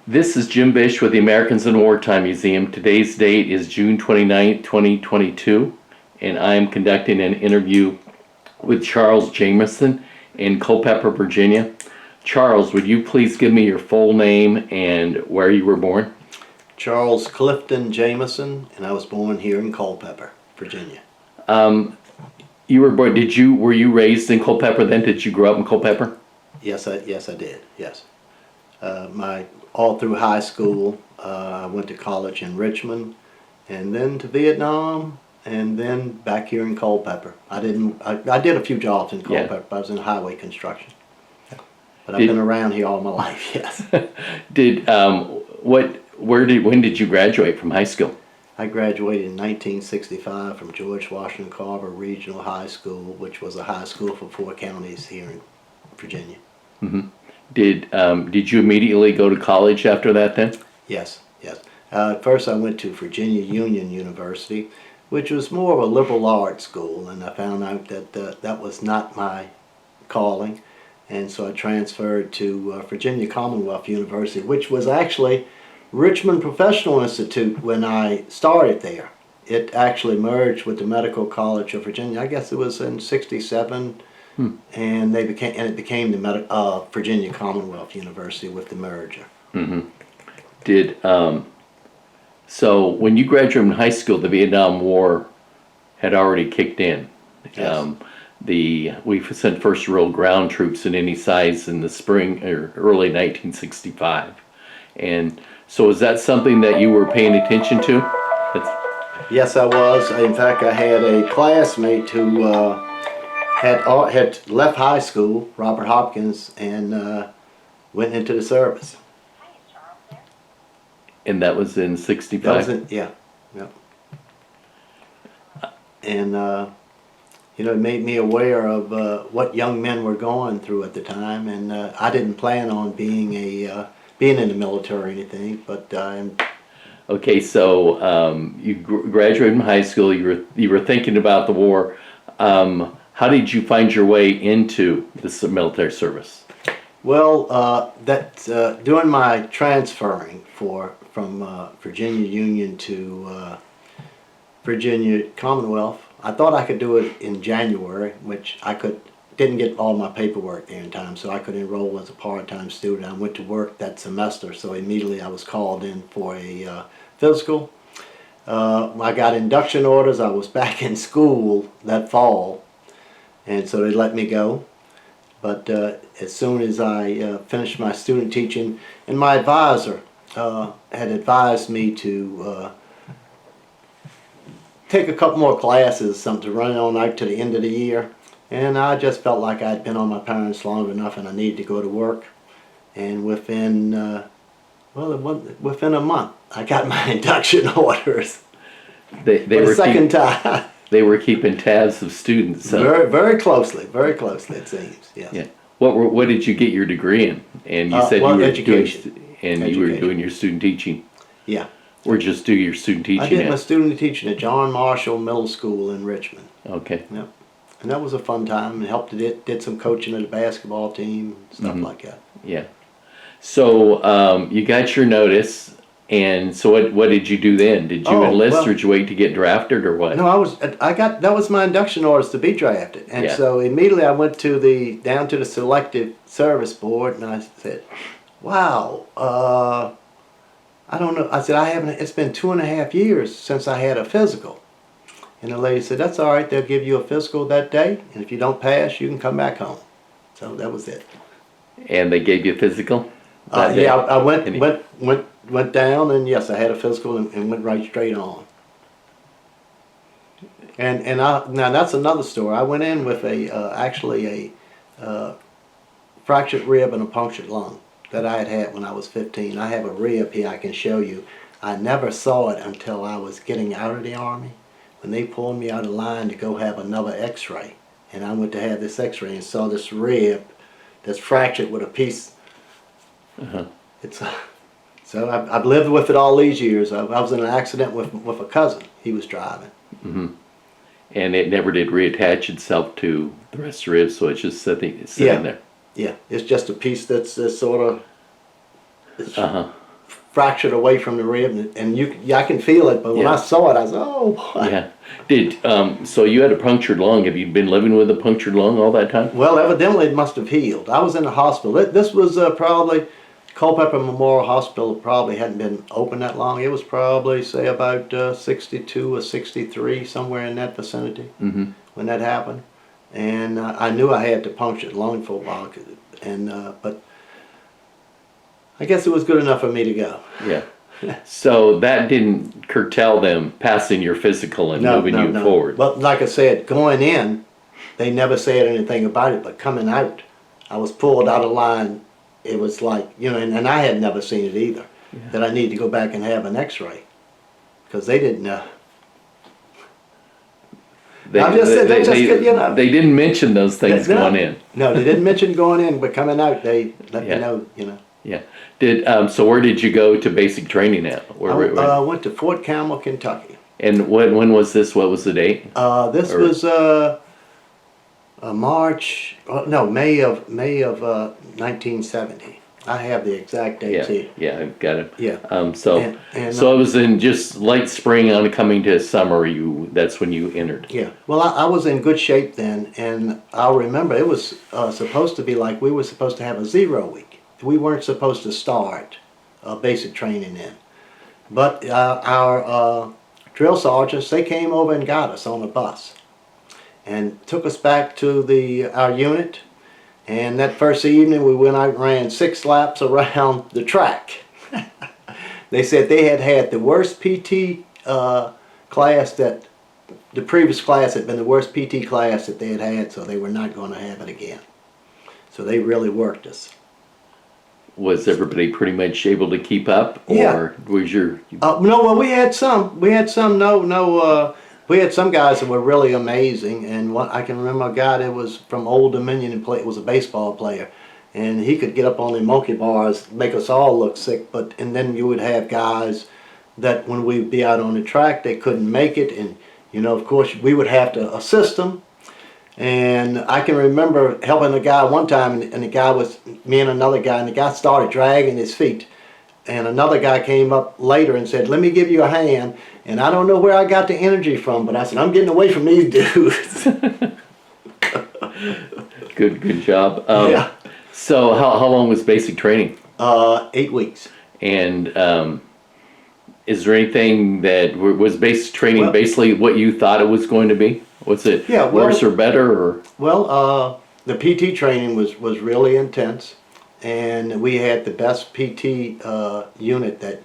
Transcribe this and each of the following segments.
This is Jim Bish with the Americans in Wartime Museum. Today's date is June 29th, 2022, and I am conducting an interview with Charles Jameson in Culpeper, Virginia. Charles, would you please give me your full name and where you were born? Charles Clifton Jameson, and I was born here in Culpeper, Virginia. You were born. Were you raised in Culpeper then? Did you grow up in Culpeper? Yes, I did. Yes, all through high school, I went to college in Richmond, and then to Vietnam, and then back here in Culpeper. I did a few jobs in Culpeper. Yeah. I was in highway construction, but I've been around here all my life. Yes. When did you graduate from high school? I graduated in 1965 from George Washington Carver Regional High School, which was a high school for 4 counties here in Virginia. Mm-hmm. Did you immediately go to college after that then? Yes. First I went to Virginia Union University, which was more of a liberal arts school, and I found out that that was not my calling, and so I transferred to Virginia Commonwealth University, which was actually Richmond Professional Institute when I started there. It actually merged with the Medical College of Virginia. I guess it was in '67, and it became the Virginia Commonwealth University with the merger. Mm-hmm. So when you graduated from high school, the Vietnam War had already kicked in. Yes. We sent first real ground troops in any size in the spring or early 1965, and so is that something that you were paying attention to? Yes, I was. In fact, I had a classmate who had left high school, Robert Hopkins, and went into the service. And that was in '65? Yeah. And, it made me aware of what young men were going through at the time, and I didn't plan on being in the military or anything, but Okay, so you graduated from high school. You were thinking about the war. How did you find your way into the military service? Well, doing my transferring from Virginia Union to Virginia Commonwealth, I thought I could do it in January, which didn't get all my paperwork there in time, so I could enroll as a part-time student. I went to work that semester, so immediately I was called in for a physical. I got induction orders. I was back in school that fall, and so they let me go. But as soon as I finished my student teaching, and my advisor had advised me to take a couple more classes, something to run on out to the end of the year. And I just felt like I'd been on my parents long enough and I needed to go to work. And within a month, I got my induction orders. They for the second time. They were keeping tabs of students. So. Very closely, it seems. Yes. Yeah. What did you get your degree in? And you said you were education. You were doing your student teaching. Yeah. Or just do your student teaching? I did my student teaching at John Marshall Middle School in Richmond. Okay. Yep. And that was a fun time. And did some coaching of the basketball team, stuff like that. Yeah. So you got your notice, and so what did you do then? Did you enlist, or did you wait to get drafted, or what? No, that was my induction orders to be drafted, and so immediately I went down to the Selective Service Board, and I said, "Wow, I don't know." I said, It's been 2.5 years since I had a physical. And the lady said, "That's all right. They'll give you a physical that day, and if you don't pass, you can come back home." So that was it. And they gave you a physical? Yeah, I went down, and yes, I had a physical and went right straight on. Now that's another story. I went in with actually a fractured rib and a punctured lung that I had when I was 15. I have a rib here I can show you. I never saw it until I was getting out of the Army. When they pulled me out of line to go have another x-ray, and I went to have this x-ray and saw this rib that's fractured with a piece. So I've lived with it all these years. I was in an accident with a cousin. He was driving. And it never did reattach itself to the rest of the ribs, so it's just sitting there. Yeah, it's just a piece that's sort of fractured away from the rib, and I can feel it. But when Yeah. I saw it, I said, "Oh boy." Yeah. So you had a punctured lung. Have you been living with a punctured lung all that time? Well, evidently it must have healed. I was in the hospital. This was probably Culpeper Memorial Hospital. Probably hadn't been open that long. It was probably say about 62 or 63, somewhere in that vicinity when that happened. And I knew I had the punctured lung for a while, but I guess it was good enough for me to go. Yeah. So that didn't curtail them passing your physical and moving you forward. But like I said, going in, they never said anything about it. But coming out, I was pulled out of line. It was like, and I had never seen it either. Yeah. That I need to go back and have an X-ray because they didn't. They didn't mention those things going in. No, they didn't mention going in, but coming out, they let me know. Yeah. So where did you go to basic training at? I went to Fort Campbell, Kentucky. And when was this? What was the date? This was May of 1970. I have the exact dates here. Yeah, I've got it. Yeah. So it was in just late spring on coming to summer. That's when you entered. Yeah. Well, I was in good shape then, and I remember it was supposed to be like we were supposed to have a 0 week. We weren't supposed to start basic training then, but our drill sergeants, they came over and got us on a bus and took us back to our unit. And that first evening we went out and ran 6 laps around the track. They said they had the worst PT class, that the previous class had been the worst PT class that they had, so they were not going to have it again. So they really worked us. Was everybody pretty much able to keep up, or Yeah. was your? No, well, we had some. We had some. We had some guys that were really amazing, and I can remember a guy that was from Old Dominion and was a baseball player, and he could get up on the monkey bars, make us all look sick. And then you would have guys that when we'd be out on the track, they couldn't make it, and of course, we would have to assist them. And I can remember helping a guy one time, and the guy was me and another guy, and the guy started dragging his feet. And another guy came up later and said, "Let me give you a hand." And I don't know where I got the energy from, but I said, "I'm getting away from these dudes." Good job. Yeah. So how long was basic training? 8 weeks. And is there anything that was basic training basically what you thought it was going to be? Was it worse or better? Or? Well, the PT training was really intense, and we had the best PT unit that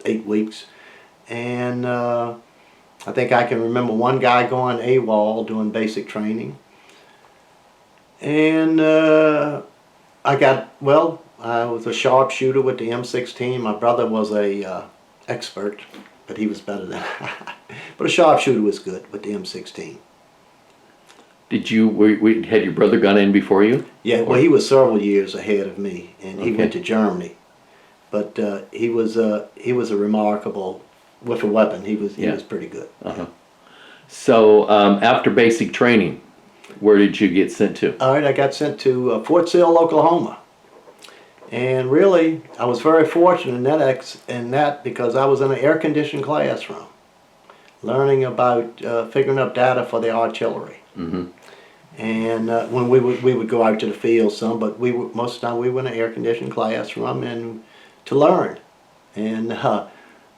8 weeks. And I think I can remember one guy going AWOL doing basic training. And I was a sharpshooter with the M16. My brother was a expert, but he was better than I. But a sharpshooter was good with the M16. Had your brother gone in before you? Yeah, well, he was several years ahead of me, and he went to Germany. But he was a remarkable with a weapon. He was pretty good. Uh-huh. So after basic training, where did you get sent to? All right, I got sent to Fort Sill, Oklahoma. And really, I was very fortunate in that because I was in an air-conditioned classroom, learning about figuring up data for the artillery. Mm-hmm. And when we would go out to the field some, but most of the time we were in an air-conditioned classroom and to learn. And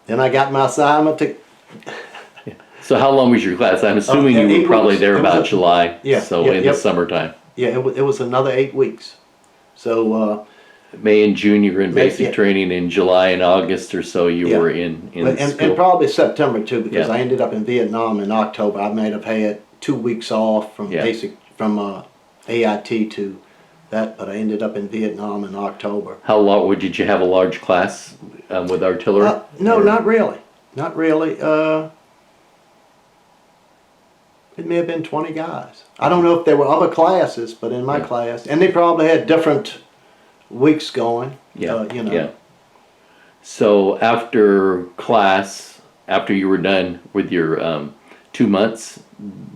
then I got my assignment to. So how long was your class? I'm assuming you were probably there about July. Yeah. The summertime. Yeah, it was another 8 weeks. So. May and June you were in basic training. In July and August or so you were in school. And probably September too, because I ended up in Vietnam in October. I might have had 2 weeks off from AIT to that, but I ended up in Vietnam in October. How long did you have a large class with artillery? No, not really. Not really. It may have been 20 guys. I don't know if there were other classes, but in my class, and they probably had different weeks going. So after class, after you were done with your 2 months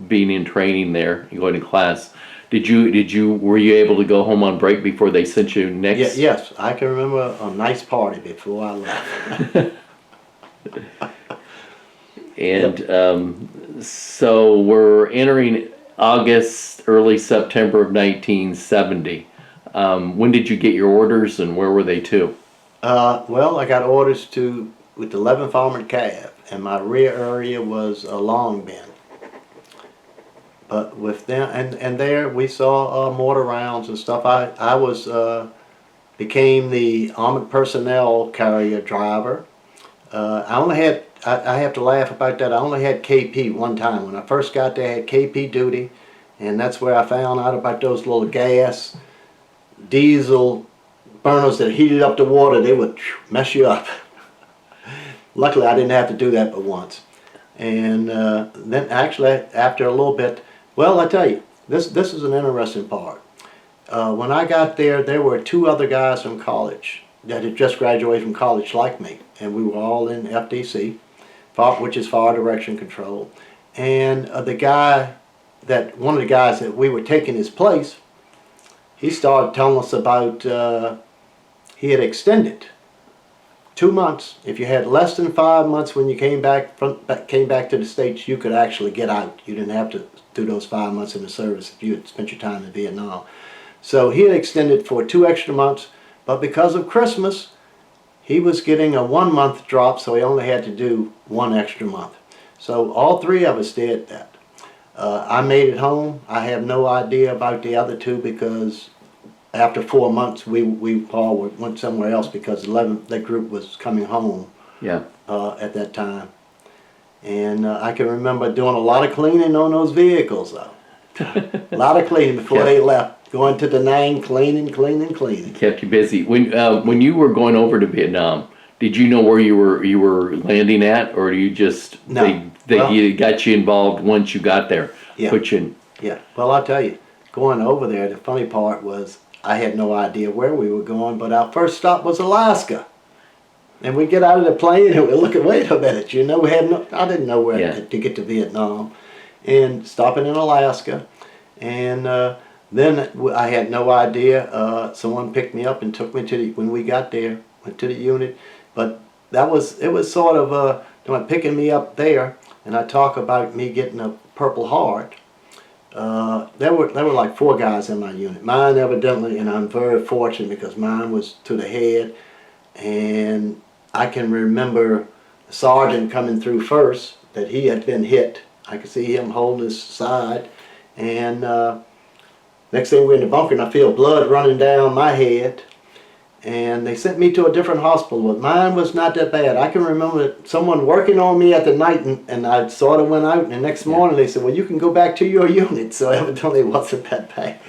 being in training there, going to class, Were you able to go home on break before they sent you next? Yes, I can remember a nice party before I left. And so we're entering August, early September of 1970. When did you get your orders and where were they to? Well, I got orders with the 11th Armored Cav, and my rear area was Long Bend. But with them, and there we saw mortar rounds and stuff. I became the armored personnel carrier driver. I have to laugh about that. I only had KP one time. When I first got there, I had KP duty, and that's where I found out about those little gas, diesel burners that heated up the water. They would mess you up. Luckily, I didn't have to do that but once. And then actually, after a little bit, well, I tell you, this is an interesting part. When I got there, there were two other guys from college that had just graduated from college like me, and we were all in FDC, which is Fire Direction Control. And one of the guys that we were taking his place, he started telling us about he had extended 2 months. If you had less than 5 months when you came back to the States, you could actually get out. You didn't have to do those 5 months in the service if you had spent your time in Vietnam. So he had extended for 2 extra months, but because of Christmas, he was getting a 1 month drop, so he only had to do 1 extra month. So all 3 of us did that. I made it home. I have no idea about the other 2 because after 4 months we all went somewhere else because that group was coming home. Yeah. At that time. And I can remember doing a lot of cleaning on those vehicles though. A lot of cleaning before they left. Going to Da Nang, cleaning. Kept you busy. When you were going over to Vietnam, did you know where you were landing at, or you just they got you involved once you got there? Yeah. Put you in. Yeah. Well, I'll tell you, going over there, the funny part was I had no idea where we were going, but our first stop was Alaska. And we get out of the plane and we look at, wait a minute, I didn't know where to get to Vietnam. And stopping in Alaska. And then I had no idea. Someone picked me up and took me when we got there, went to the unit. But it was sort of picking me up there. And I talk about me getting a Purple Heart. There were like 4 guys in my unit. Mine evidently, and I'm very fortunate because mine was to the head. And I can remember the sergeant coming through first, that he had been hit. I could see him holding his side. And next thing we're in the bunker and I feel blood running down my head. And they sent me to a different hospital, but mine was not that bad. I can remember someone working on me at the night, and I sort of went out, and the next morning they said, well, you can go back to your unit. So evidently it wasn't that bad.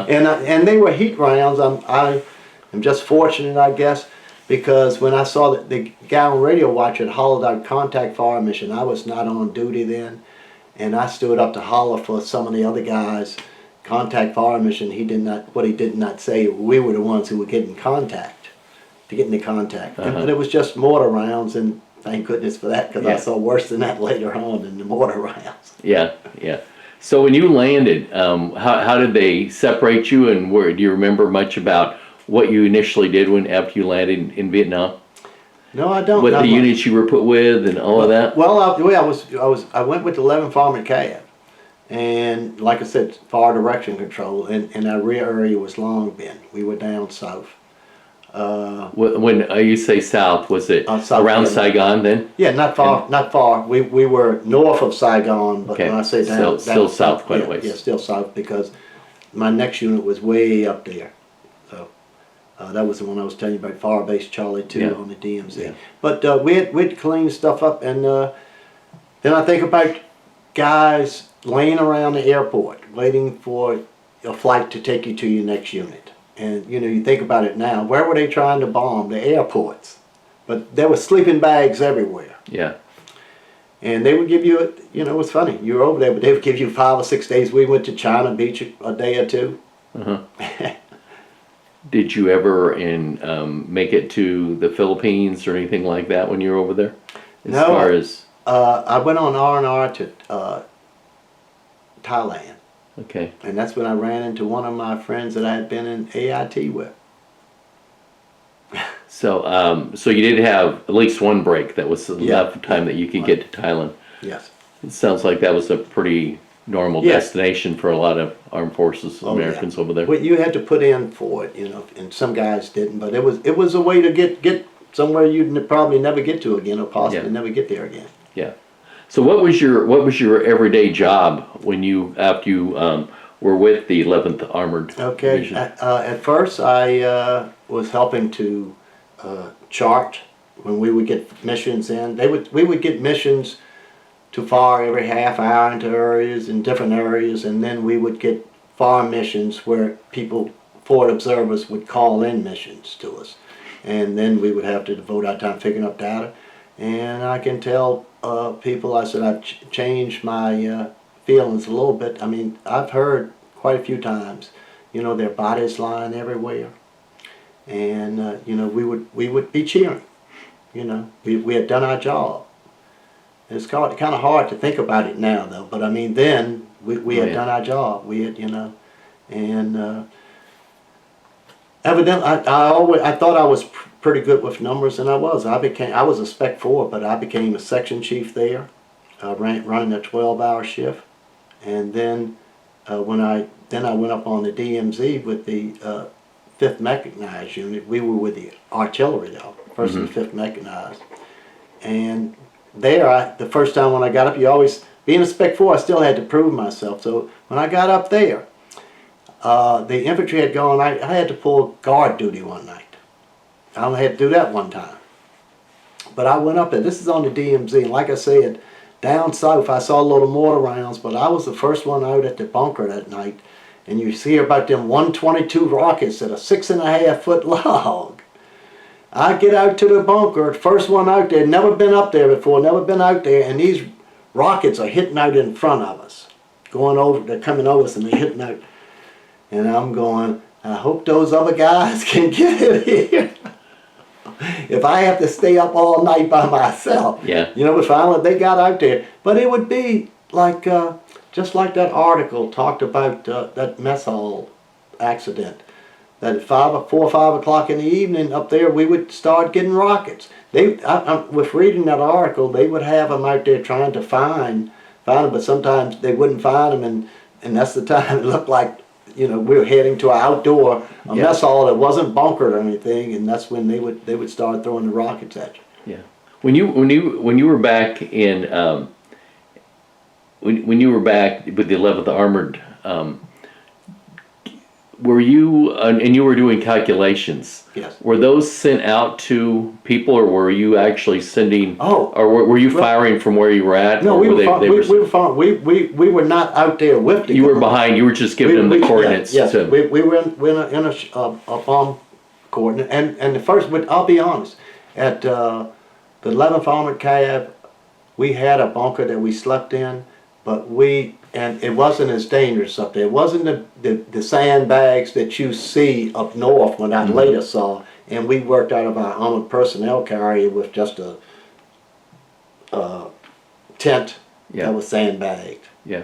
And they were heat rounds. I am just fortunate, I guess, because when I saw that the guy on radio watch had hollowed out contact fire mission, I was not on duty then, and I stood up to holler for some of the other guys. Contact fire mission, he did not say, we were the ones who were getting into contact. And it was just mortar rounds, and thank goodness for that, because I saw worse than that later on in the mortar rounds. Yeah. So when you landed, how did they separate you, and do you remember much about what you initially did after you landed in Vietnam? No, I don't. What the units you were put with and all of that? Well, I went with the 11th Armored Cav. And like I said, Fire Direction Control, and our rear area was Long Bend. We were down south. When you say south, was it south around Saigon then? Yeah, not far. We were north of Saigon, but when I say down, still south quite a ways. Yeah, still south, because my next unit was way up there. So that was the one I was telling you about, Firebase Charlie 2 on the DMZ. Yeah. But we'd clean stuff up, and then I think about guys laying around the airport waiting for a flight to take you to your next unit. And you think about it now, where were they trying to bomb? The airports. But there were sleeping bags everywhere. Yeah. And they would give you, it was funny, you were over there, but they would give you 5 or 6 days. We went to China Beach a day or 2. Did you ever make it to the Philippines or anything like that when you were over there? I went on R&R to Thailand. Okay. And that's when I ran into one of my friends that I had been in AIT with. So you did have at least one break that was enough time that you could get to Thailand. Yes. It sounds like that was a pretty normal destination for a lot of armed forces Americans over there. Well, you had to put in for it, and some guys didn't, but it was a way to get somewhere you'd probably never get to again, or possibly never get there again. Yeah. So what was your everyday job when after you were with the 11th Armored Division? At first I was helping to chart when we would get missions in. We would get missions to fire every half hour into areas, in different areas, and then we would get fire missions where forward observers would call in missions to us. And then we would have to devote our time figuring up data. And I can tell people, I said, I've changed my feelings a little bit. I mean, I've heard quite a few times, their bodies lying everywhere. And, we would be cheering. We had done our job. It's kind of hard to think about it now, though. But I mean, then we had done our job. We had, and evidently, I thought I was pretty good with numbers, and I was. I was a Spec 4, but I became a section chief there, running a 12-hour shift, and then when I went up on the DMZ with the 5th Mechanized Unit. We were with the artillery, though, 1st and 5th Mechanized, and there, the first time when I got up, being a Spec 4, I still had to prove myself. So when I got up there, the infantry had gone. I had to pull guard duty one night. I only had to do that one time. But I went up there. This is on the DMZ, and like I said, down south I saw a lot of mortar rounds, but I was the first one out at the bunker that night. And you hear about them 122 rockets that are 6.5 foot long. I get out to the bunker, first one out there, never been up there before, never been out there, and these rockets are hitting out in front of us. They're coming over us and they're hitting out. And I'm going, I hope those other guys can get in here. If I have to stay up all night by myself. Yeah. But finally they got out there. But it would be like, just like that article talked about that mess hall accident. That at 4 or 5 o'clock in the evening up there, we would start getting rockets. With reading that article, they would have them out there trying to find them, but sometimes they wouldn't find them, and that's the time it looked like, we were heading to an outdoor mess hall that wasn't bunkered or anything, and that's when they would start throwing the rockets at you. Yeah. When you were back in when you were back with the 11th Armored. Were you, and you were doing calculations? Yes. Were those sent out to people, or were you actually sending? Oh. Or were you firing from where you were at? No, we were firing. We were not out there with the. You were behind. You were just giving them the coordinates. Yes. We were in a bomb coordinate, and the first. But I'll be honest, at the 11th Armored Cav, we had a bunker that we slept in, but and it wasn't as dangerous up there. It wasn't the sandbags that you see up north when I later saw. And we worked out of our armored personnel carrier with just a tent that was sandbagged. Yeah.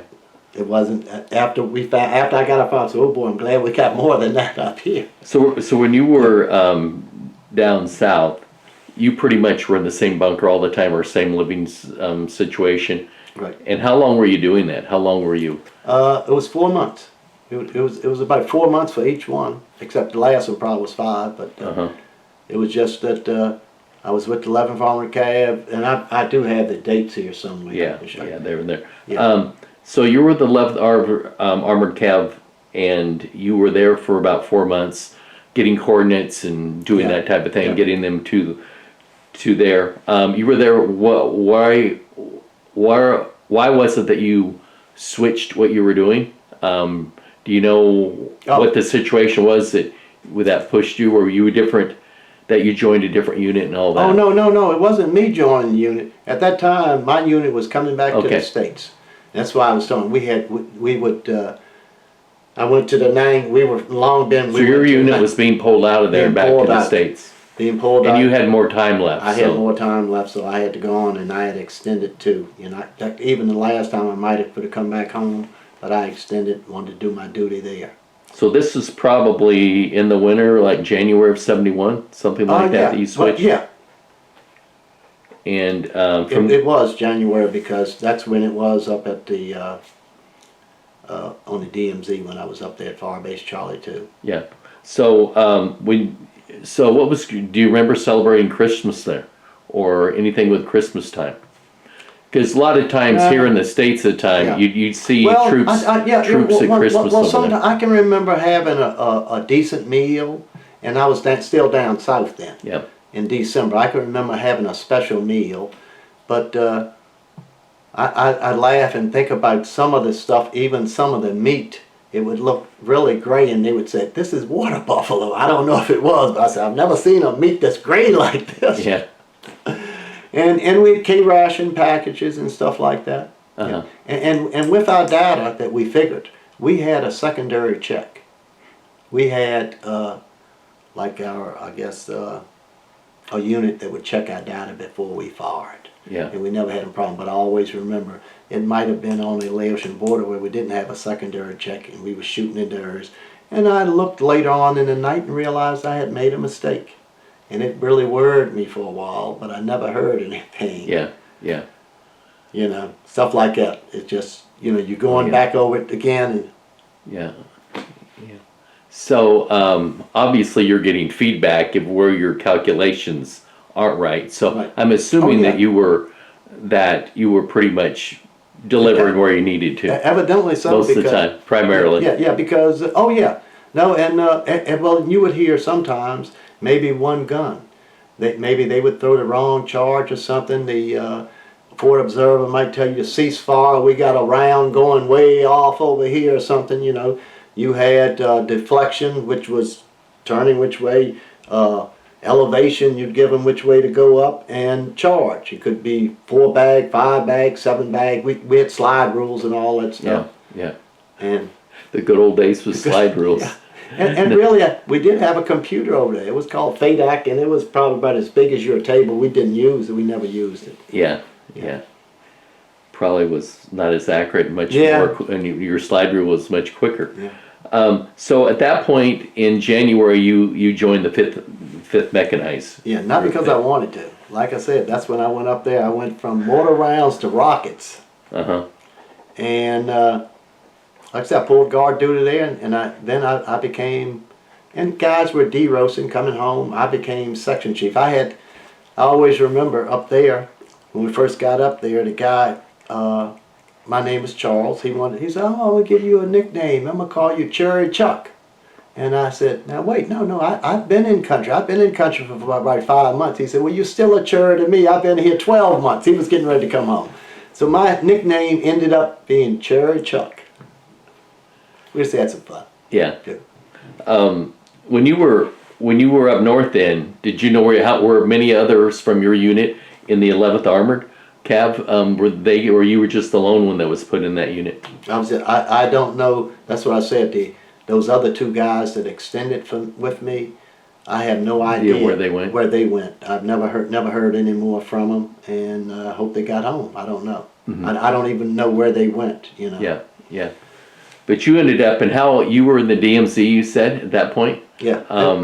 It wasn't after I got up. I said, "Oh boy, I'm glad we got more than that up here." So when you were down south, you pretty much were in the same bunker all the time, or same living situation. Right. And how long were you doing that? How long were you? It was 4 months. It was about 4 months for each one, except the last one probably was 5. But it was just that I was with the 11th Armored Cav, and I do have the dates here somewhere. Yeah, they were there. Yeah. So you were the 11th Armored Cav, and you were there for about 4 months, getting coordinates and doing that type of thing, getting them to there. You were there. Why was it that you switched what you were doing? Do you know what the situation was that pushed you, or were you different, that you joined a different unit and all that? Oh, no, it wasn't me joining the unit. At that time, my unit was coming back to the States. That's why I was telling I went to the Nang, we were long been. So your unit was being pulled out of there and back to the States. Being pulled out. And you had more time left. I had more time left, so I had to go on, and I had extended too. Even the last time I might have could have come back home, but I extended, wanted to do my duty there. So this is probably in the winter, like January of '71, something like Yeah, that you but switched? yeah, And from it was January because that's when it was up at the, on the DMZ when I was up there at Firebase Charlie too. yeah. So so what was? Do you remember celebrating Christmas there, or anything with Christmas time? Because a lot of times here in the States, at the time Yeah. you'd see Well, troops troops at Christmas well, over there. I can remember having a decent meal, and I was still down south then. Yeah, In December, I can remember having a special meal, but I laugh and think about some of the stuff, even some of the meat. It would look really gray, and they would say, "This is water buffalo." I don't know if it was, but I said, "I've never seen a meat that's gray like this." yeah. And we had K-ration packages and stuff like that. Uh-huh. And with our data that we figured, we had a secondary check. We had like our, I guess, a unit that would check our data before we fired. Yeah. And we never had a problem. But I always remember it might have been on the Laotian border where we didn't have a secondary check and we were shooting into hers. And I looked later on in the night and realized I had made a mistake. And it really worried me for a while, but I never heard anything. Yeah, yeah. You know, stuff like that. It just, you know, you're going Yeah. back over it again. And Yeah. Yeah. So obviously you're getting feedback of where your calculations aren't right. So Right. I'm assuming Oh, yeah. that you were pretty much delivering where you needed to evidently so. most of the because, time, primarily. Yeah, because, oh yeah. No, and well, you would hear sometimes maybe one gun. Maybe they would throw the wrong charge or something. The Port Observer might tell you to cease fire. We got a round going way off over here or something, you know. You had deflection, which was turning which way. Elevation, you'd give them which way to go up, and charge. It could be 4 bag, 5 bag, 7 bag. We had slide rules and all that stuff. Yeah, yeah. And The good old days with slide rules. yeah. And really, we did have a computer over there. It was called FADAC, and it was probably about as big as your table. We didn't use it. We never used it. Yeah, yeah. Probably was not as accurate, much Yeah. more, and your slide rule was much quicker. Yeah. So at that point in January, you joined the fifth Mechanized. Yeah, not because I wanted to. Like I said, that's when I went up there. I went from mortar rounds to rockets. Uh-huh. And like I said, I pulled guard duty there, and then I became, and guys were de-roasting, coming home. I became section chief. I always remember up there, when we first got up there, the guy, my name is Charles, he said, "Oh, I'm going to give you a nickname. I'm going to call you Cherry Chuck." And I said, "Now wait, no, I've been in country. I've been in country for about 5 months." He said, "Well, you're still a cherry to me. I've been here 12 months. He was getting ready to come home. So my nickname ended up being Cherry Chuck. We just had some fun. Yeah. Good. When you were up north, then did you know were many others from your unit in the 11th Armored Cav? Or you were just the lone one that was put in that unit? I don't know. That's what I said. Those other 2 guys that extended with me, I have no idea where they went. I've never heard any more from them, and I hope they got home. I don't know. Mm-hmm. I don't even know where they went. You know. Yeah, yeah. But you ended up, and how you were in the DMZ? You said at that point. Yeah.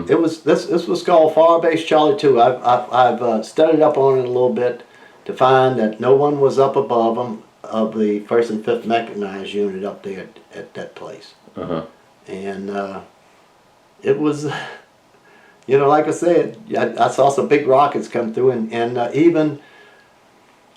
It was this was called Firebase Charlie 2. I've studied up on it a little bit to find that no one was up above them of the 1st and 5th Mechanized unit up there at that place. Uh-huh. And it was, you know, like I said, I saw some big rockets come through, and even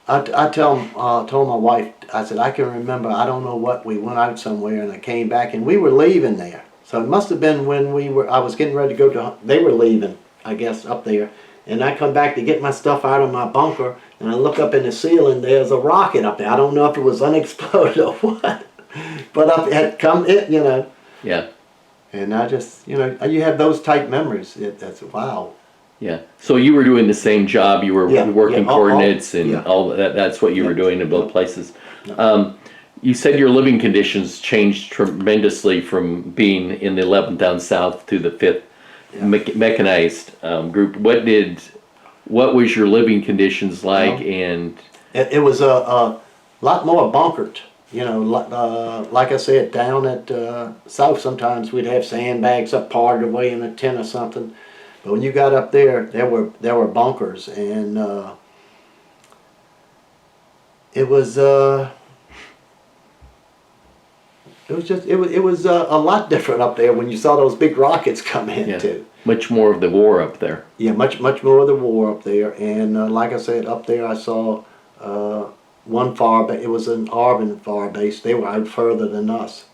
I told my wife, I said, I can remember, I don't know what, we went out somewhere and I came back and we were leaving there. So it must have been when I was getting ready to go to, they were leaving, I guess, up there. And I come back to get my stuff out of my bunker, and I look up in the ceiling, there's a rocket up there. I don't know if it was unexploded or what, but up it had come in, you know. Yeah. And I just, you know, you have those type memories. That's wow. Yeah. So you were doing the same job. You were working coordinates and all that. That's what you were doing in both places. You said your living conditions changed tremendously from being in the 11th down south to the 5th Mechanized group. What was your living conditions like? And it was a lot more bunkered. Like I said, down at south, sometimes we'd have sandbags up part of the way in a tent or something. But when you got up there, there were bunkers, and it was a lot different up there when you saw those big rockets come in Yeah. too. Much more of the war up there. Yeah, much more of the war up there, and like I said, up there I saw one Firebase. It was an Arvin Firebase. They were out further than us,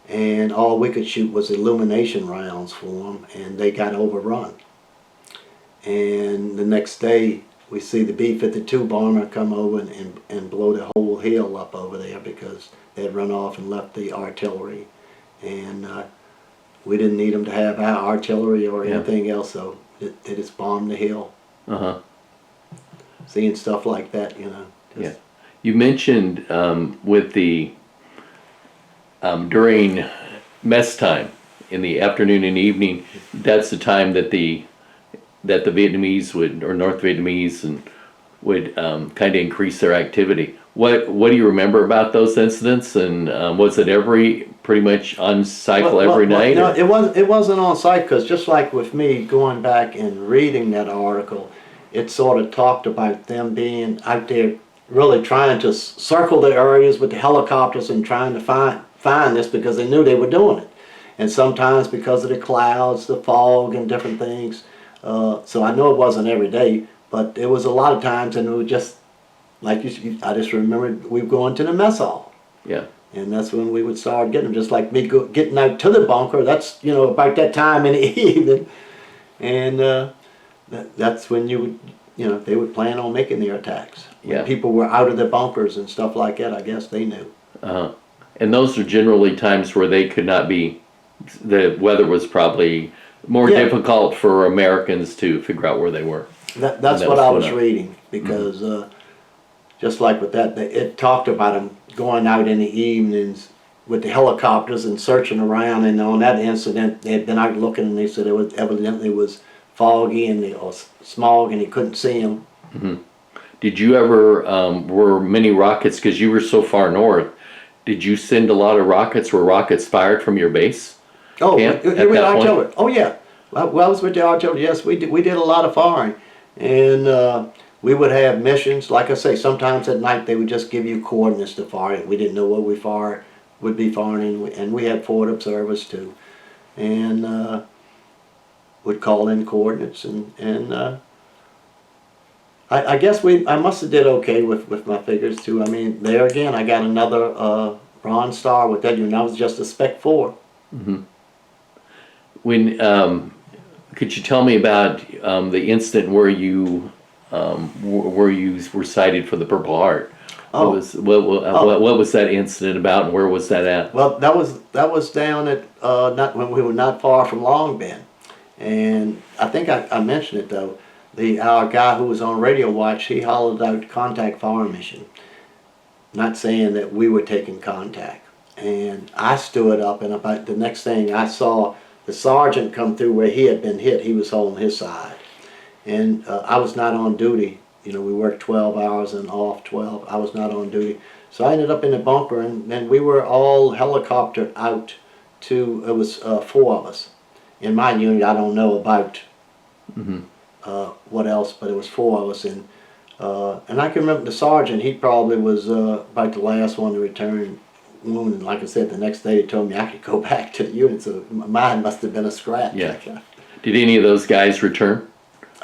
and all we could shoot was illumination rounds for them, and they got overrun. And the next day, we see the B-52 bomber come over and blow the whole hill up over there because they had run off and left the artillery, and we didn't need them to have our artillery or anything else, so they just bombed the hill. Uh-huh. Seeing stuff like that, you know. Yeah. You mentioned with the during mess time in the afternoon and evening, that's the time that the Vietnamese would, or North Vietnamese, and would kind of increase their activity. What do you remember about those incidents? And was it pretty much on cycle every night? No, it wasn't on site, because just like with me going back and reading that article, it sort of talked about them being out there really trying to circle the areas with the helicopters and trying to find this because they knew they were doing it. And sometimes because of the clouds, the fog, and different things. So I know it wasn't every day, but it was a lot of times, and it was just like I just remember we were going to the mess hall. Yeah. And that's when we would start getting them, just like me getting out to the bunker. That's, about that time in the evening. And that's when they would plan on making their attacks. When people were out of their bunkers and stuff like that, I guess they knew. Uh-huh. And those are generally times where they could not be, the weather was probably more difficult for Americans to figure out where they were. That's what I was reading, because just like with that, it talked about them going out in the evenings with the helicopters and searching around, and on that incident they had been out looking, and they said it evidently was foggy or smog and he couldn't see them. Mm-hmm. Did you ever, were many rockets, because you were so far north, did you send a lot of rockets? Were rockets fired from your base? Oh, you with artillery? Oh yeah. Well, I was with the artillery. Yes, we did a lot of firing, and we would have missions. Like I say, sometimes at night they would just give you coordinates to fire. We didn't know what we would be firing, and we had forward observers too, and would call in coordinates, and I guess I must have did okay with my figures too. I mean, there again, I got another Bronze Star with that. I was just a Spec 4. Mm-hmm. When could you tell me about the incident where you were cited for the Purple Heart? What was that incident about, and where was that at? Well, that was down at when we were not far from Long Bend, and I think I mentioned it though. Our guy who was on radio watch, he hollered out contact fire mission, not saying that we were taking contact. And I stood up, and about the next thing I saw the sergeant come through where he had been hit. He was holding his side, and I was not on duty. We worked 12 hours and off 12. I was not on duty, so I ended up in the bunker, and then we were all helicoptered out to. It was 4 of us in my unit. I don't know about. Mm-hmm. What else, but it was 4 of us, and I can remember the sergeant. He probably was about the last one to return wounded. Like I said, the next day he told me I could go back to the unit, so mine must have been a scratch. Yeah. Did any of those guys return?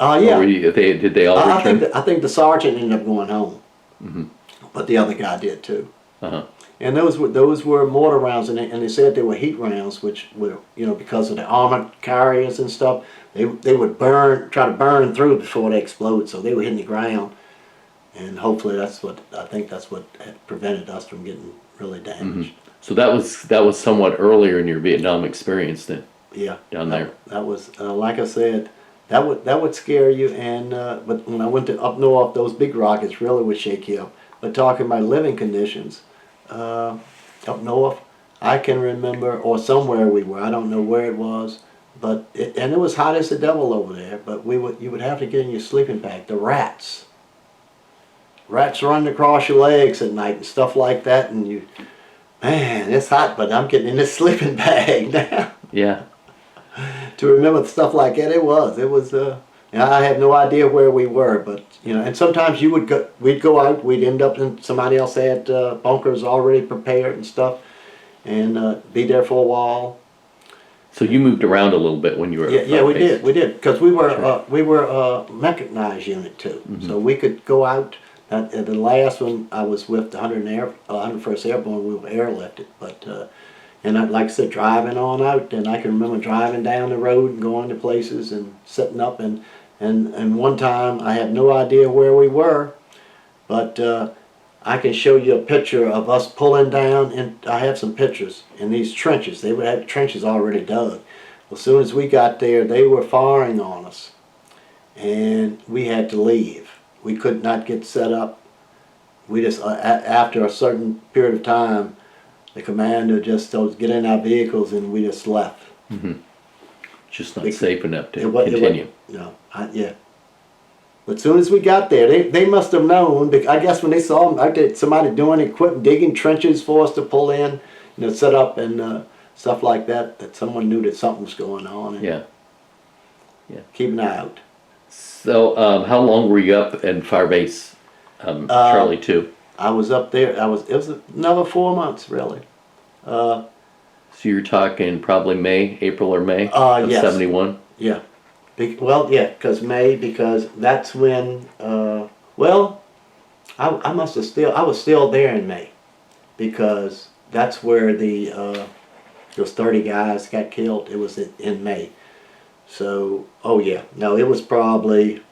Yeah. Did they all return? I think the sergeant ended up going home, mm-hmm. but the other guy did too. Uh-huh. And those were mortar rounds, and they said they were heat rounds, which were because of the armored carriers and stuff. They would try to burn through before they explode, so they were hitting the ground, and hopefully that's what had prevented us from getting really damaged. Mm-hmm. So that was somewhat earlier in your Vietnam experience then. Yeah, down there. That was like I said, that would scare you, and but when I went to up north, those big rockets really would shake you up. But talking about living conditions, up north, I can remember, or somewhere we were, I don't know where it was. But it was hot as the devil over there. But you would have to get in your sleeping bag. The rats rats running across your legs at night and stuff like that, and you, man, it's hot, but I'm getting in this sleeping bag now. Yeah. To remember stuff like that, it was, and I have no idea where we were, but, you know, and sometimes we'd go out, we'd end up in, somebody else had bunkers already prepared and stuff, and be there for a while. So you moved around a little bit when you were at Yeah, we Firebase. did, because we were Sure. we were a mechanized unit too, so we could go out. At the last one, I was with the 101st Airborne. We were airlifted, but and like I said, driving on out, and I can remember driving down the road and going to places and setting up, and one time I have no idea where we were, but I can show you a picture of us pulling down, and I have some pictures in these trenches. They would have trenches already dug. Well, as soon as we got there, they were firing on us, and we had to leave. We could not get set up. We just, after a certain period of time, the commander just told us, get in our vehicles, and we just left. Just not safe enough to It continue. no, yeah. But as soon as we got there, they must have known, because I guess when they saw somebody doing equipment, digging trenches for us to pull in, you know, set up and stuff like that, that someone knew that something was going on. And Yeah. keep an eye out. So how long were you up in Firebase Charlie 2? I was up there, it was another 4 months, really. So you're talking probably April or May of Yes. 71? Yeah. Well, yeah, because that's when, well, I was still there in May, because that's where those 30 guys got killed. It was in May. So, oh yeah, no, it was probably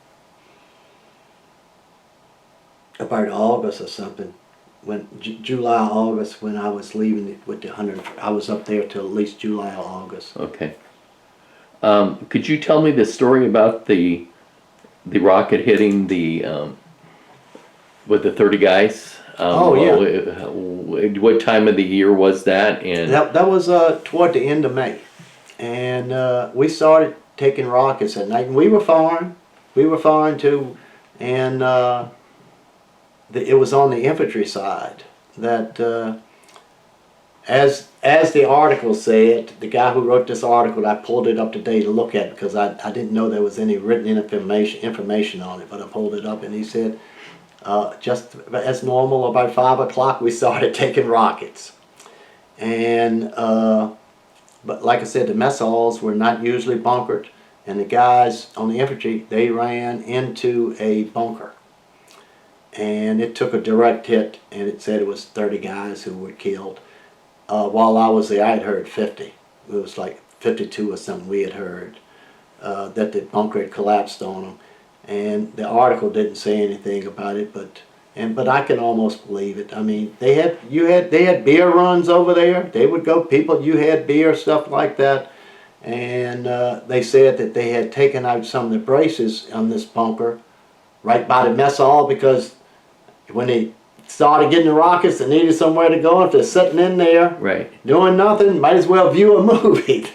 about August or something, when July, August, when I was leaving with the 100. I was up there till at least July or August. Okay. Could you tell me the story about the rocket hitting with the 30 guys? Oh, yeah. What time of the year was that? And That was toward the end of May, and we started taking rockets at night, and we were firing too, and it was on the infantry side that, as the article said, the guy who wrote this article, I pulled it up today to look at, because I didn't know there was any written information on it, but I pulled it up, and he said, just as normal, about 5 o'clock we started taking rockets, and but like I said, the mess halls were not usually bunkered, and the guys on the infantry, they ran into a bunker, and it took a direct hit, and it said it was 30 guys who were killed. While I was there, I had heard 50. It was like 52 or something we had heard, that the bunker had collapsed on them. And the article didn't say anything about it, but I can almost believe it. I mean, they had beer runs over there. They would go, you had beer, stuff like that. And they said that they had taken out some of the braces on this bunker right by the mess hall, because when they started getting the rockets, they needed somewhere to go. If they're sitting in there right, doing nothing, might as well view a movie.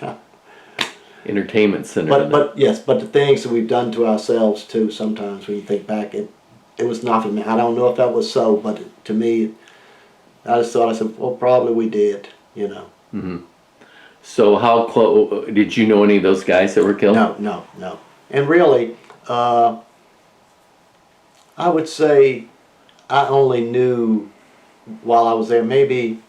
entertainment center. But yes, but the things that we've done to ourselves too, sometimes when you think back, it was nothing. I don't know if that was so, but to me, I just thought, I said, well, probably we did, you know. Mm-hmm. So how close, did you know any of those guys that were killed? No. And really, I would say I only knew, while I was there, maybe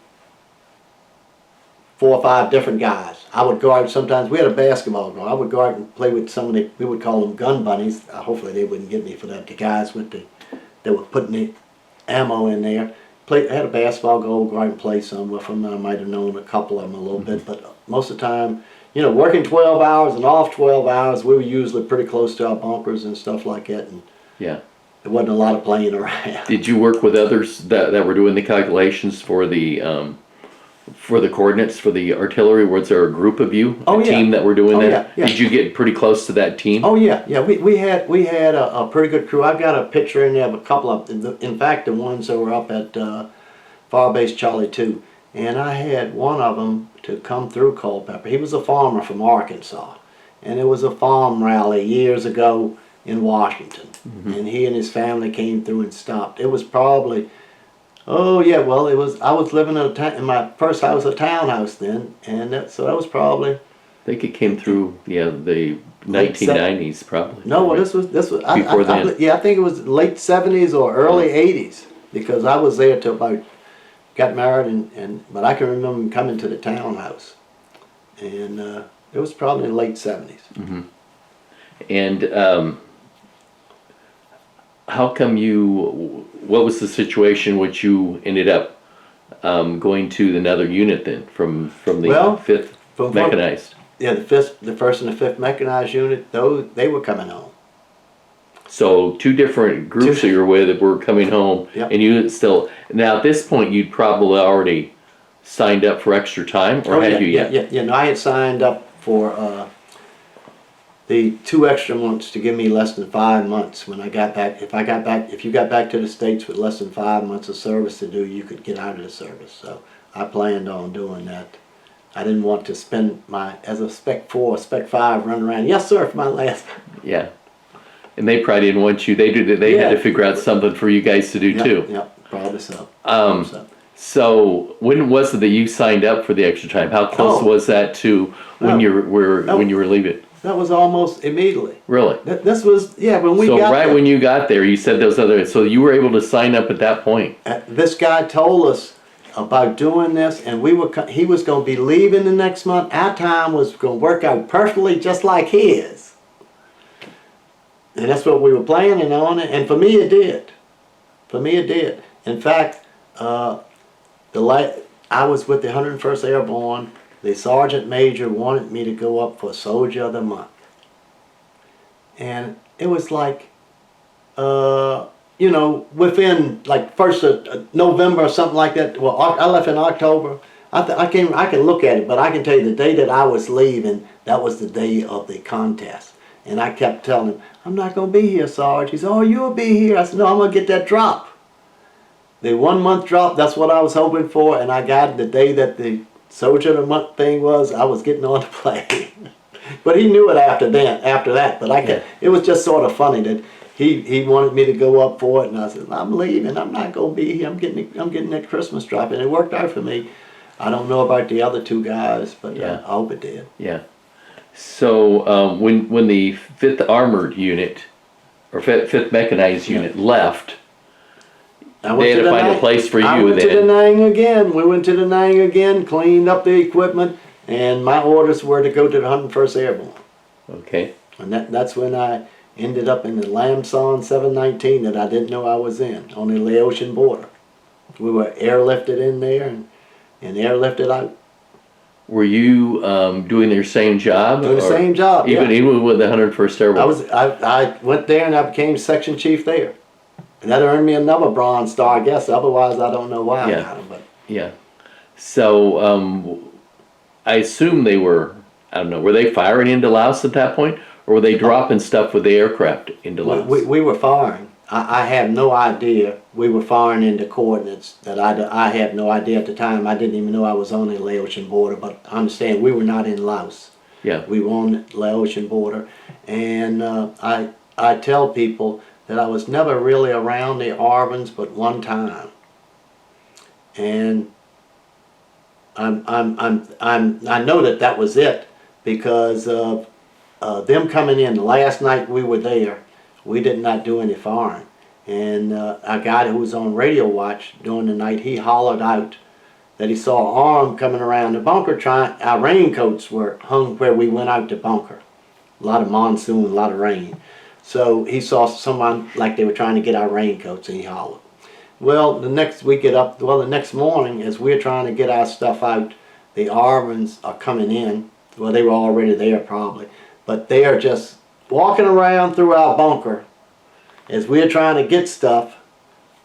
4 or 5 different guys. I would go out sometimes. We had a basketball ground. I would go out and play with some of the, we would call them gun bunnies. Hopefully they wouldn't get me for that. The guys with that were putting the ammo in there. I had a basketball goal, go out and play some with them. I might have known a couple of them a little bit, but most of the time, you know, working 12 hours and off 12 hours, we were usually pretty close to our bunkers and stuff like that. And Yeah. there wasn't a lot of playing around. Did you work with others that were doing the calculations for the coordinates for the artillery? Was there a group of you, Oh, a yeah. team that were doing Oh, that? yeah. Did you get pretty close to that team? Oh yeah. We had a pretty good crew. I've got a picture in there of a couple of, in fact, the ones that were up at Firebase Charlie 2. And I had one of them to come through Culpeper. He was a farmer from Arkansas, and it was a farm rally years ago in Washington. And he and his family came through and stopped. It was probably, oh yeah, well it was, I was living in my first house, a townhouse then, and so that was probably, I think it came through, yeah, the 1990s probably. no, well this was, Before then. yeah, I think it was late 70s or early 80s, because I was there till about, got married but I can remember coming to the townhouse. And it was probably in the late 70s. And how come what was the situation which you ended up going to another unit then from the Well, 5th Mechanized? Yeah, the first and the 5th Mechanized Unit, they were coming home. So two different groups that you were with that were coming home, Yep. and you still, now at this point you'd probably already signed up for extra time, or had you yet? Yeah, no, I had signed up for the 2 extra months to give me less than 5 months when I got back. If you got back to the States with less than 5 months of service to do, you could get out of the service. So I planned on doing that. I didn't want to spend as a Spec 4, Spec 5 running around, yes sir, for my last. Yeah. And they probably didn't want you, they had to figure out something for you guys to do too. Yep, probably so. So when was it that you signed up for the extra time? How close was that to when you were leaving? That was almost immediately. Really? This was, yeah, when we got So right there, when you got there, you said those other, so you were able to sign up at that point? this guy told us about doing this, and he was going to be leaving the next month. Our time was going to work out perfectly just like his. And that's what we were planning on, and for me it did. For me it did. In fact, I was with the 101st Airborne. The Sergeant Major wanted me to go up for Soldier of the Month. And it was like, within like 1st of November or something like that. Well, I left in October. I can look at it, but I can tell you the day that I was leaving, that was the day of the contest. And I kept telling him, I'm not going to be here, Sarge. He said, oh, you'll be here. I said, no, I'm going to get that drop. The 1 month drop, that's what I was hoping for, and I got it the day that the Soldier of the Month thing was. I was getting on the plane. But he knew it after that. But it was just sort of funny that he wanted me to go up for it, and I said, I'm leaving. I'm not going to be here. I'm getting that Christmas drop, and it worked out for me. I don't know about the other 2 guys, but I hope it did. Yeah. So when the 5th Armored Unit, or 5th Mechanized Unit left, they had to find a place for you then. I went to Da Nang again. We went to Da Nang again, cleaned up the equipment, and my orders were to go to the 101st Airborne. Okay. And that's when I ended up in the Lamson 719 that I didn't know I was in, on the Laotian border. We were airlifted in there and airlifted out. Were you doing your same job? Doing the same job, Even with the 101st Airborne? I went there and I became section chief there. And that earned me another Bronze Star, I guess. Otherwise, I don't know why I got them. But. Yeah. So I assume they were, I don't know, were they firing into Laos at that point? Or were they dropping stuff with the aircraft into Laos? We were firing. I have no idea. We were firing into coordinates that I had no idea at the time. I didn't even know I was on the Laotian border. But understand, we were not in Laos. Yeah. We were on the Laotian border. And I tell people that I was never really around the Arvins but one time. And I know that was it because of them coming in. The last night we were there, we did not do any firing. And a guy who was on radio watch during the night, he hollered out that he saw an arm coming around the bunker. Our raincoats were hung where we went out to bunker. A lot of monsoon, a lot of rain. So he saw someone like they were trying to get our raincoats, and he hollered. Well, the next morning, as we're trying to get our stuff out, the Arvins are coming in. Well, they were already there probably, but they are just walking around through our bunker as we're trying to get stuff.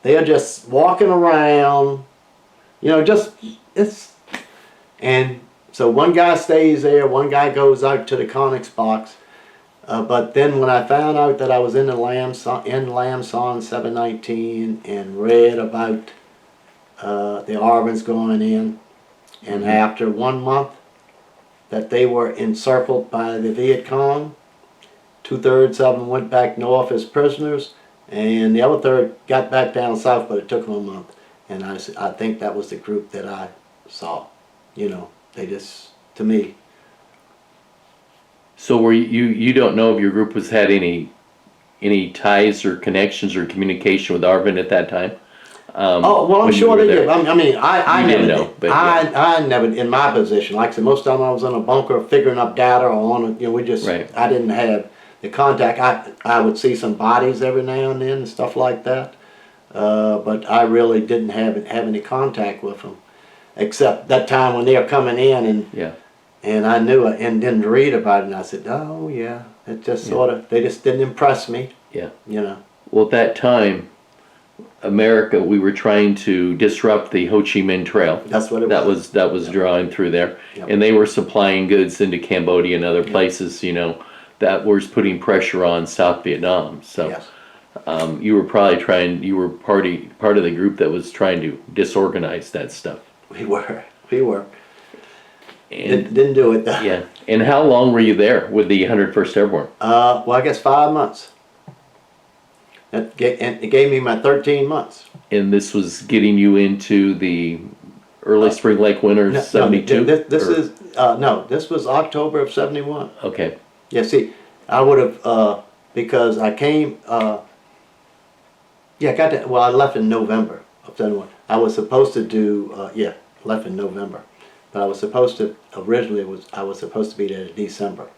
They are just walking around, and so one guy stays there, one guy goes out to the Connex box. But then when I found out that I was in the Lamson 719 and read about the Arvins going in, and after 1 month that they were encircled by the Viet Cong, 2/3 of them went back north as prisoners, and the other third got back down south, but it took them a month. And I think that was the group that I saw. You know, they just, to me. So were you don't know if your group was had any ties or connections or communication with Arvin at that time? Oh, well, I'm when you sure were they there? did. I mean, I You never didn't know, but yeah. I never, in my position, like I said, most of the time I was in a bunker figuring up data or on, you know, we just, Right. I didn't have the contact. I would see some bodies every now and then and stuff like that. But I really didn't have any contact with them, except that time when they were coming in, and Yeah. and I knew it and didn't read about it, and I said, oh yeah, it just sort of, they just didn't impress me. Yeah. You know. Well, at that time, America, we were trying to disrupt the Ho Chi Minh Trail. That's what it was. That was drawing through there, Yep. and they were supplying goods into Cambodia and other places. You know, that was putting pressure on South Vietnam. So. Yes. You were probably you were part of the group that was trying to disorganize that stuff. We were. And Didn't do it though. yeah, and how long were you there with the 101st Airborne? Well, I guess 5 months. And it gave me my 13 months. And this was getting you into the early spring, late winter, 72? This was October of 71. Okay. Yeah, see, I would have, because I came, I left in November of 71. I was supposed to do, left in November. But I was supposed to, originally I was supposed to be there in December.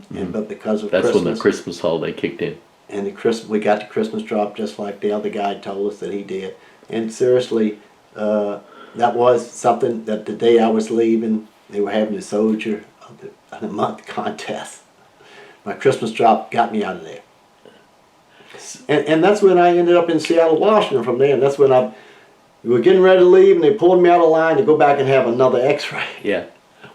But because of That's Christmas. when the Christmas holiday kicked in. And we got the Christmas drop just like the other guy told us that he did. And seriously, that was something that the day I was leaving, they were having the Soldier of the Month contest. My Christmas drop got me out of there. And that's when I ended up in Seattle, Washington from there. And that's when we were getting ready to leave, and they pulled me out of line to go back and have another x-ray. Yeah.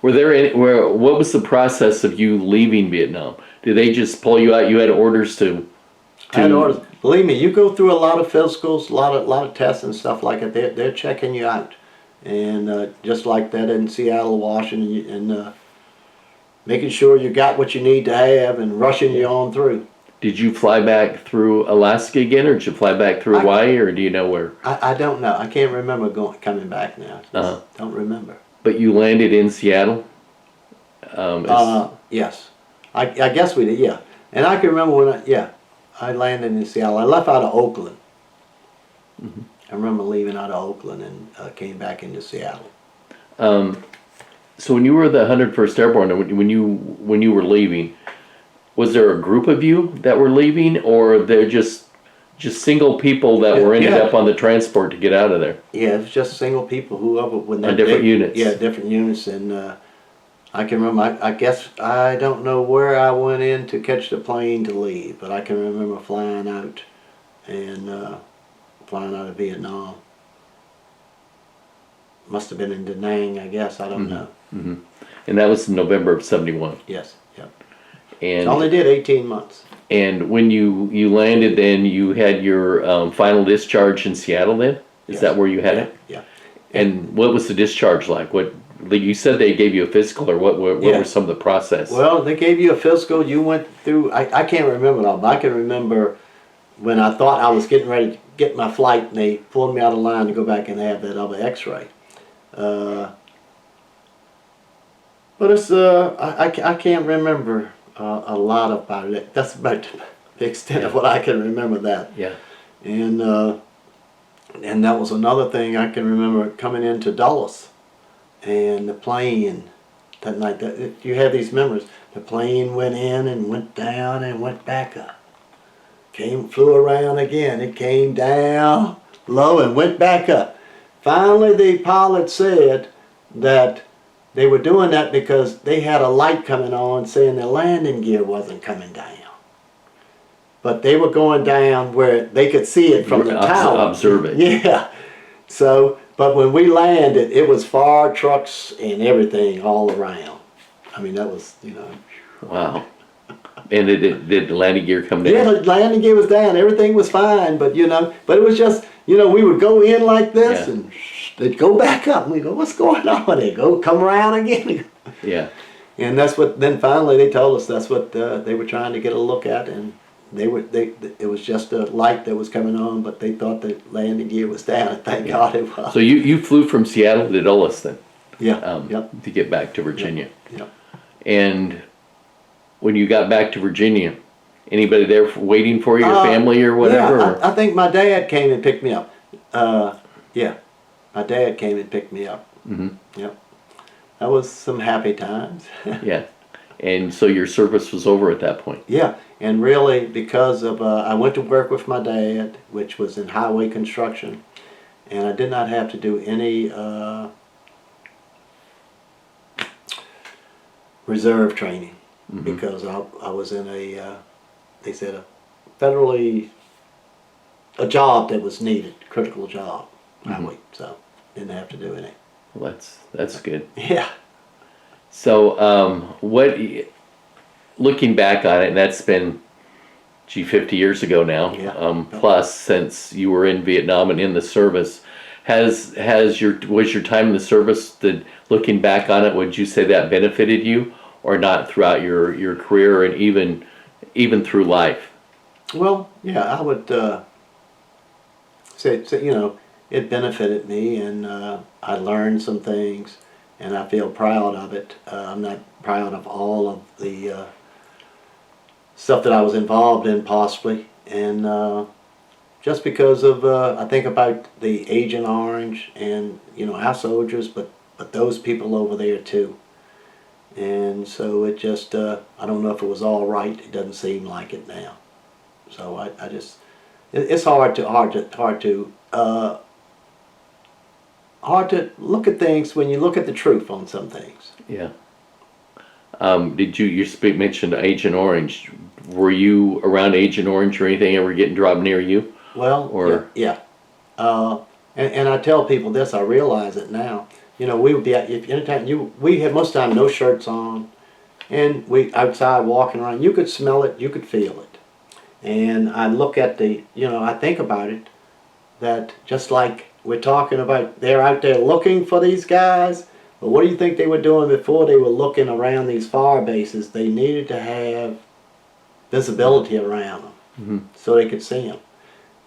What was the process of you leaving Vietnam? Did they just pull you out? You had orders to... I had orders. Believe me, you go through a lot of physicals, a lot of tests and stuff like that. They're checking you out. And just like that in Seattle, Washington, and making sure you got what you need to have and rushing you on through. Did you fly back through Alaska again, or did you fly back through Hawaii, or do you know where? I don't know. I can't remember coming back now. Don't remember. But you landed in Seattle? Yes. I guess we did, yeah. And I can remember when I landed in Seattle. I left out of Oakland. I remember leaving out of Oakland and came back into Seattle. So when you were the 101st Airborne, when you were leaving, was there a group of you that were leaving, or they're just single people that were ended up on the transport to get out of there? Yeah, it was just single people, whoever. On different units. Yeah, different units, and I can remember. I guess I don't know where I went in to catch the plane to leave, but I can remember flying out of Vietnam. Must have been in Da Nang, I guess. I don't know. Mm-hmm. And that was in November of 71. Yes. Yep. And so I only did 18 months. And when you landed, then you had your final discharge in Seattle. Then is that where you had it? Yeah. And what was the discharge like? What you said they gave you a physical, or what were some of the process? Well, they gave you a physical. You went through. I can't remember it all, but I can remember when I thought I was getting ready to get my flight, and they pulled me out of line to go back and have that other X-ray. But it's I can't remember a lot about it. That's about the extent of what I can remember that. Yeah. And that was another thing I can remember coming into Dulles, and the plane that night. You have these memories. The plane went in and went down and went back up. Flew around again. It came down low and went back up. Finally, the pilot said that they were doing that because they had a light coming on saying the landing gear wasn't coming down. But they were going down where they could see it from the tower. Observe it. Yeah. So, but when we landed, it was fire trucks and everything all around. I mean, that was, Wow. And did the landing gear come down? Yeah, the landing gear was down. Everything was fine, but but it was just, we would go in like this and they'd go back up. And we go, what's going on? They come around again. Yeah. And that's what. Then finally, they told us that's what they were trying to get a look at, and it was just a light that was coming on, but they thought the landing gear was down, and thank God it was. So you flew from Seattle to Dulles then? Yeah. Yep. To get back to Virginia. Yep. And when you got back to Virginia, anybody there waiting for you, your family or whatever? Yeah, I think my dad came and picked me up. Yeah, my dad came and picked me up. Mm-hmm. Yep. That was some happy times. Yeah. And so your service was over at that point? Yeah, and really because of, I went to work with my dad, which was in highway construction, and I did not have to do any reserve training, Mm-hmm. because I was in they said a job that was needed, critical job, highway, so didn't have to do any. Well, that's good. Yeah. So looking back on it, and that's been 50 years ago now, Yeah. plus since you were in Vietnam and in the service, was your time in the service, looking back on it, would you say that benefited you or not throughout your career and even through life? Well, yeah, I would say, it benefited me, and I learned some things, and I feel proud of it. I'm not proud of all of the stuff that I was involved in, possibly, and just because of, I think about the Agent Orange and, our soldiers, but those people over there too. And so it just, I don't know if it was all right. It doesn't seem like it now. So I just, it's hard to look at things when you look at the truth on some things. Yeah. Did you mentioned Agent Orange? Were you around Agent Orange or anything ever getting dropped near you? Well, Or yeah. And I tell people this. I realize it now. We would be we had most of the time no shirts on, and we outside walking around. You could smell it. You could feel it. And I look at I think about it, that just like we're talking about, they're out there looking for these guys. But what do you think they were doing before they were looking around these fire bases? They needed to have visibility around them, so they could see them.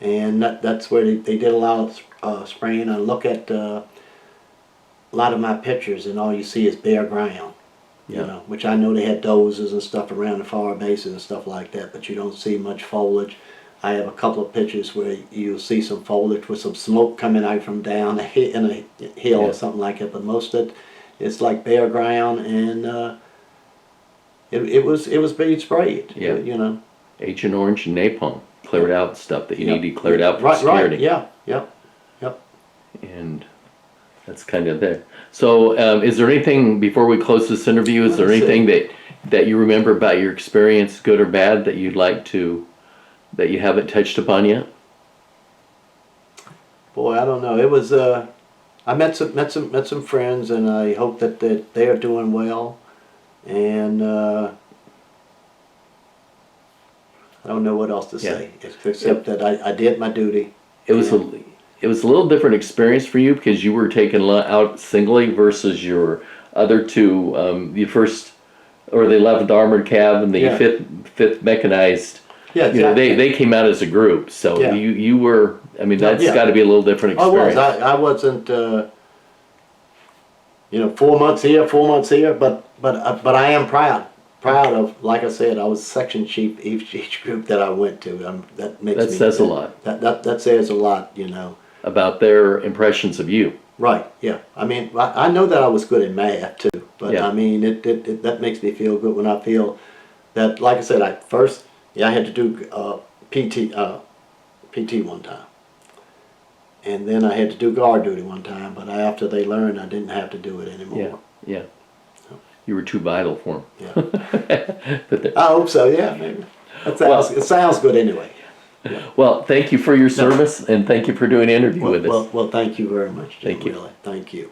And that's where they did a lot of spraying. I look at a lot of my pictures, and all you see is bare ground. Yeah. Which I know they had dozers and stuff around the fire bases and stuff like that, but you don't see much foliage. I have a couple of pictures where you'll see some foliage with some smoke coming out from down in a hill or something like that, but most of it, it's like bare ground, and it was being sprayed. Yeah. Agent Orange and napalm cleared out stuff that you needed cleared out for security. Right. Yeah. Yep. And that's kind of there. So, is there anything before we close this interview? Is there anything that you remember about your experience, good or bad, that you'd like to, that you haven't touched upon yet? Boy, I don't know. It was I met some friends, and I hope that they are doing well. And I don't know what else to say except that I did my duty. It was a little different experience for you because you were taken out singly versus your other two, the first or the 11th Armored Cav and the fifth Mechanized. Yeah, exactly. They came out as a group, so you were. I mean, that's got to be a little different experience. I wasn't. 4 months here, 4 months here, but I am proud of. Like I said, I was section chief each group that I went to. That says a lot. That says a lot, about their impressions of you. Right. Yeah. I mean, I know that I was good in math too, but I mean, it that makes me feel good when I feel that. Like I said, I had to do PT one time, and then I had to do guard duty one time. But after they learned, I didn't have to do it anymore. Yeah. You were too vital for them. Yeah. I hope so. Yeah, maybe. It sounds good anyway. Yeah. Well, thank you for your service, and thank you for doing an interview with us. Well, thank you very much, Jim. Thank you. Really. Thank you.